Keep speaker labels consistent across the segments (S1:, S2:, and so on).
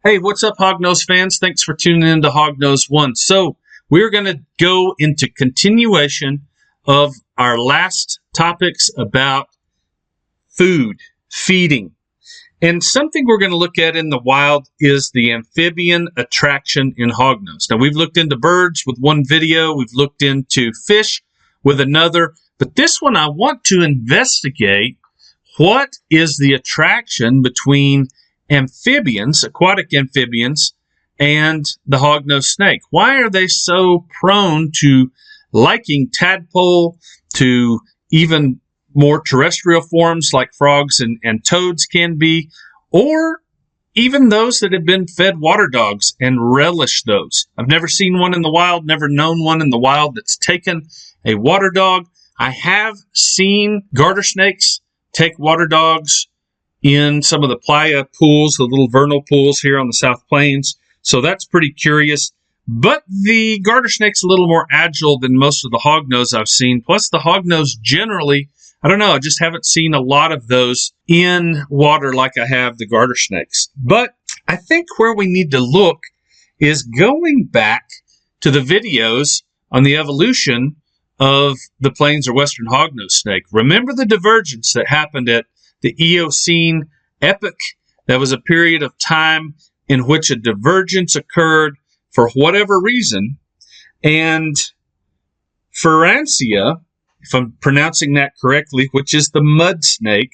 S1: Hey, what's up, Hognose fans? Thanks for tuning in to Hognose 1. So, we're going to go into continuation of our last topics about food, feeding. And something we're going to look at in the wild is the amphibian attraction in hognose. Now, we've looked into birds with one video. We've looked into fish with another. But this one, I want to investigate what is the attraction between amphibians, aquatic amphibians, and the hognose snake. Why are they so prone to liking tadpole, to even more terrestrial forms like frogs and toads can be, or even those that have been fed water dogs and relish those? I've never seen one in the wild, never known one in the wild that's taken a water dog. I have seen garter snakes take water dogs in some of the playa pools, the little vernal pools here on the South Plains. So that's pretty curious. But the garter snake's a little more agile than most of the hognose I've seen. Plus the hognose generally, I don't know, I just haven't seen a lot of those in water like I have the garter snakes. But I think where we need to look is going back to the videos on the evolution of the plains or western hognose snake. Remember the divergence that happened at the Eocene epoch? That was a period of time in which a divergence occurred for whatever reason. And Ferancia, if I'm pronouncing that correctly, which is the mud snake,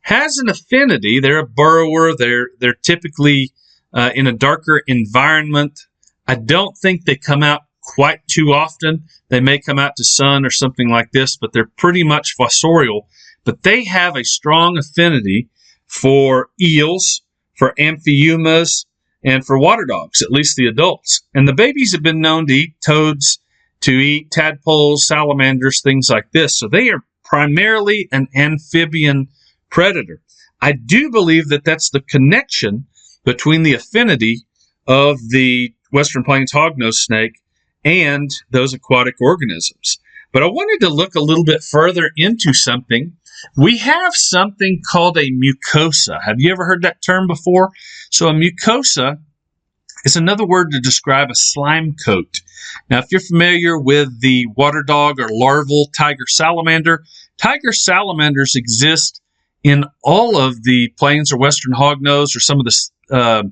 S1: has an affinity. They're a burrower. They're typically in a darker environment. I don't think they come out quite too often. They may come out to sun or something like this, but they're pretty much fossorial. But they have a strong affinity for eels, for amphiumas, and for water dogs, at least the adults. And the babies have been known to eat toads, to eat tadpoles, salamanders, things like this. So they are primarily an amphibian predator. I do believe that that's the connection between the affinity of the Western Plains hognose snake and those aquatic organisms. But I wanted to look a little bit further into something. We have something called a mucosa. Have you ever heard that term before? So a mucosa is another word to describe a slime coat. Now, if you're familiar with the water dog or larval tiger salamanders exist in all of the plains or western hognose or some of the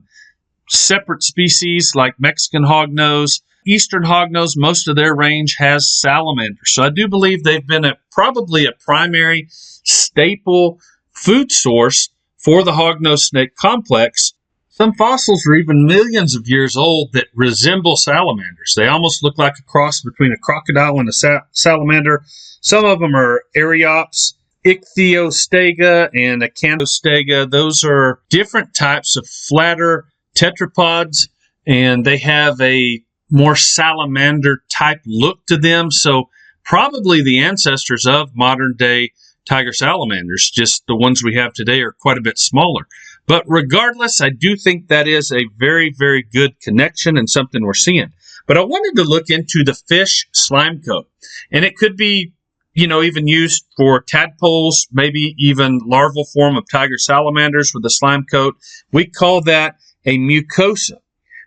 S1: separate species like Mexican hognose. Eastern hognose, most of their range has salamanders. So I do believe they've been probably a primary staple food source for the hognose snake complex. Some fossils are even millions of years old that resemble salamanders. They almost look like a cross between a crocodile and a salamander. Some of them are Ariops, Ichthyostega, and Acantostega. Those are different types of flatter tetrapods, and they have a more salamander type look to them. So probably the ancestors of modern day tiger salamanders, just the ones we have today are quite a bit smaller. But regardless, I do think that is a very, very good connection and something we're seeing. But I wanted to look into the fish slime coat. And it could be, even used for tadpoles, maybe even larval form of tiger salamanders with a slime coat. We call that a mucosa.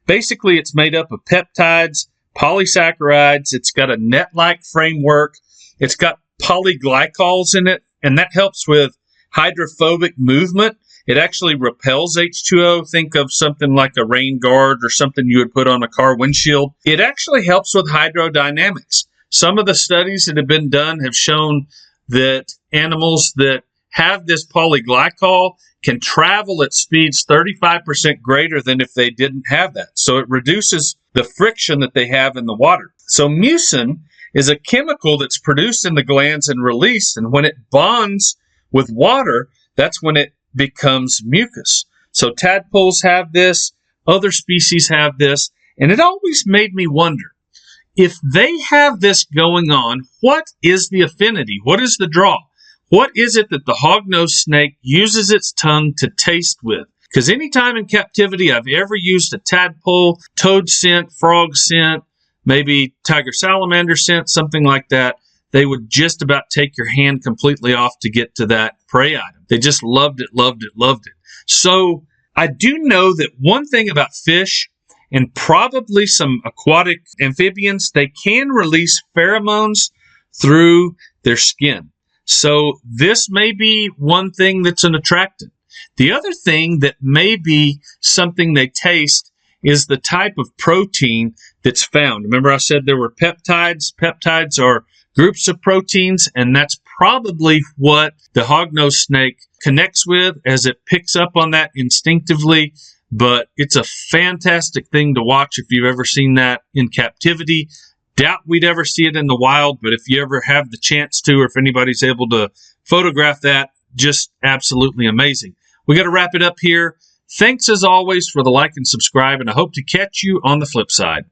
S1: Basically, it's made up of peptides, polysaccharides. It's got a net-like framework. It's got polyglycols in it, and that helps with hydrophobic movement. It actually repels H2O. Think of something like a rain guard or something you would put on a car windshield. It actually helps with hydrodynamics. Some of the studies that have been done have shown that animals that have this polyglycol can travel at speeds 35% greater than if they didn't have that. So it reduces the friction that they have in the water. So mucin is a chemical that's produced in the glands and released, and when it bonds with water, that's when it becomes mucus. So tadpoles have this, other species have this, and it always made me wonder, if they have this going on, what is the affinity? What is the draw? What is it that the hognose snake uses its tongue to taste with? Because anytime in captivity I've ever used a tadpole, toad scent, frog scent, maybe tiger salamander scent, something like that, they would just about take your hand completely off to get to that prey item. They just loved it, loved it, loved it. So I do know that one thing about fish and probably some aquatic amphibians, they can release pheromones through their skin. So this may be one thing that's an attractant. The other thing that may be something they taste is the type of protein that's found. Remember I said there were peptides. Peptides are groups of proteins, and that's probably what the hognose snake connects with as it picks up on that instinctively. But it's a fantastic thing to watch if you've ever seen that in captivity. Doubt we'd ever see it in the wild, but if you ever have the chance to, or if anybody's able to photograph that, just absolutely amazing. We got to wrap it up here. Thanks as always for the like and subscribe, and I hope to catch you on the flip side.